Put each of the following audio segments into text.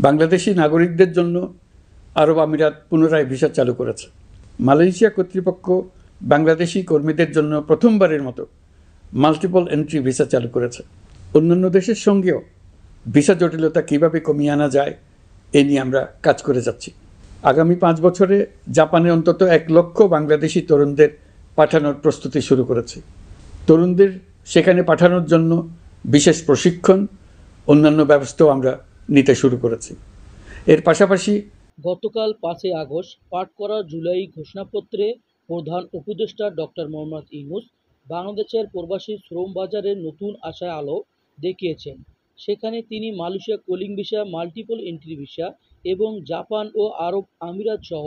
বাংলাদেশি নাগরিকদের জন্য আরব আমিরাত পুনরায় ভিসা চালু করেছে। মালয়েশিয়া কর্তৃপক্ষ বাংলাদেশি কর্মীদের জন্য প্রথমবারের মতো মাল্টিপল এন্ট্রি ভিসা চালু করেছে। অন্যান্য দেশের সঙ্গেও ভিসা জটিলতা কীভাবে কমিয়ে আনা যায় এ নিয়ে আমরা কাজ করে যাচ্ছি। আগামী 5 বছরে জাপানে অন্তত 1 লক্ষ বাংলাদেশি তরুণদের পাঠানোর প্রস্তুতি শুরু করেছি। তরুণদের সেখানে পাঠানোর জন্য বিশেষ প্রশিক্ষণ, অন্যান্য ব্যবস্থাও আমরা নিতে শুরু করেছি। এর পাশাপাশি গতকাল 5 আগস্ট পাঠ করা জুলাই ঘোষণাপত্রে প্রধান উপদেষ্টা ডক্টর মোহাম্মদ ইউনূস বাংলাদেশের প্রবাসী শ্রম বাজারের নতুন আশায় আলো দেখিয়েছেন। সেখানে তিনি Malaysia calling visa, multiple entry visa এবং জাপান ও আরব আমিরাত সহ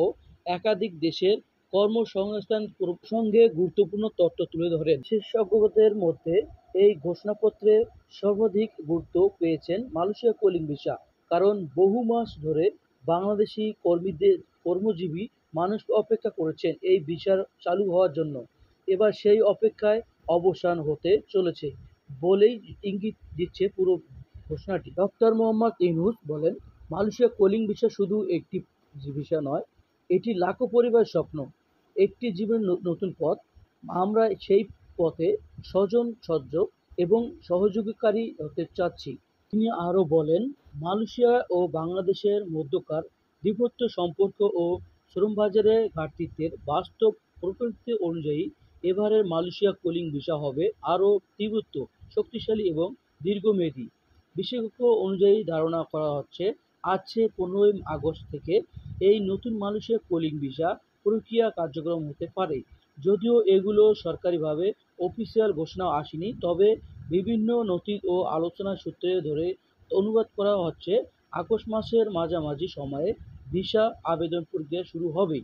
একাধিক দেশের কর্মসংস্থান প্রসঙ্গে গুরুত্বপূর্ণ তথ্য তুলে ধরেন। বিশেষজ্ঞদের মধ্যে এই ঘোষণাপত্রে সর্বাধিক গুরুত্ব পেয়েছেন মালয়েশিয়া কলিং ভিসা, কারণ বহু মাস ধরে বাংলাদেশি কর্মজীবী মানুষ অপেক্ষা করেছেন এই ভিসার চালু হওয়ার জন্য। এবার সেই অপেক্ষায় অবসান হতে চলেছে বলেই ইঙ্গিত দিচ্ছে পুরো ঘোষণাটি। ডক্টর মোহাম্মদ ইউনূস বলেন, মালয়েশিয়া কলিং ভিসা শুধু একটি ভিসা নয়, এটি লাখো পরিবারের স্বপ্ন, একটি জীবনের নতুন পথ। আমরা সেই পথে সজ্জ এবং সহযোগীকারী হতে চাচ্ছি। তিনি আরও বলেন, মালয়েশিয়া ও বাংলাদেশের মধ্যকার দ্বিপক্ষ সম্পর্ক ও শ্রমবাজারে ঘাটতির বাস্তব পরিপ্রেক্ষিত অনুযায়ী এবারের মালয়েশিয়া কলিং ভিসা হবে আরও তীব্র, শক্তিশালী এবং দীর্ঘমেয়াদী। বিশেষজ্ঞ অনুযায়ী ধারণা করা হচ্ছে, আজ 15 আগস্ট থেকে এই নতুন মালয়েশিয়া কলিং ভিসা প্রক্রিয়া কার্যক্রম হতে পারে। যদিও এগুলো সরকারিভাবে অফিসিয়াল ঘোষণা আসেনি, তবে বিভিন্ন নথি ও আলোচনা সূত্রে ধরে অনুবাদ করা হচ্ছে আগস্ট মাসের মাঝামাঝি সময়ে ভিসা আবেদন প্রক্রিয়া শুরু হবে।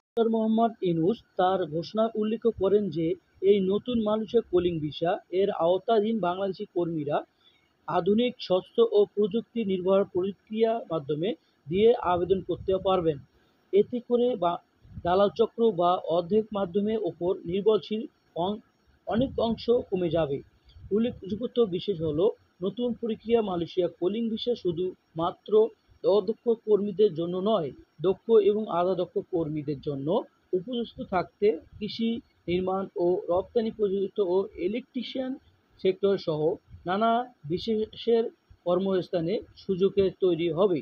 ডক্টর মোহাম্মদ ইউনূস তার ঘোষণায় উল্লেখ করেন যে এই নতুন মালয়েশিয়া কলিং ভিসা এর আওতাধীন বাংলাদেশি কর্মীরা আধুনিক, স্বচ্ছ ও প্রযুক্তি নির্ভর প্রক্রিয়ার মাধ্যমে দিয়ে আবেদন করতে পারবেন। এতে করে দালাল চক্র বা অর্ধেক মাধ্যমের ওপর নির্ভরশীল অনেক অংশ কমে যাবে। উল্লেখযোগ্য বিষয় হলো, নতুন প্রক্রিয়া মালয়েশিয়া কলিং ভিসা শুধু মাত্র অদক্ষ কর্মীদের জন্য নয়, দক্ষ এবং আধা-দক্ষ কর্মীদের জন্য উপযুক্ত থাকতে কৃষি, নির্মাণ ও রপ্তানি প্রযুক্ত ও ইলেকট্রিশিয়ান সেক্টর সহ নানা বিশেষের কর্মস্থানে সুযোগের তৈরি হবে।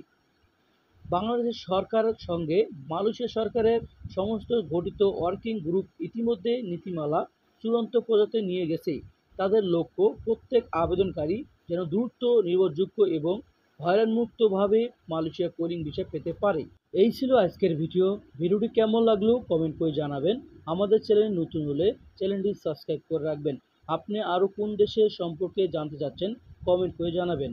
বাংলাদেশ সরকারের সঙ্গে মালয়েশিয়া সরকারের সমস্ত গঠিত ওয়ার্কিং গ্রুপ ইতিমধ্যে নীতিমালা চূড়ান্ত পর্যায়ে নিয়ে গেছে। তাদের লক্ষ্য, প্রত্যেক আবেদনকারী যেন দ্রুত, নির্ভরযোগ্য এবং হয়রানিমুক্তভাবে মালয়েশিয়া কলিং ভিসা পেতে পারে। এই ছিল আজকের ভিডিও। ভিডিওটি কেমন লাগলো কমেন্ট করে জানাবেন। আমাদের চ্যানেলে নতুন হলে চ্যানেলটি সাবস্ক্রাইব করে রাখবেন। আপনি আরও কোন দেশের সম্পর্কে জানতে চাচ্ছেন কমেন্ট করে জানাবেন।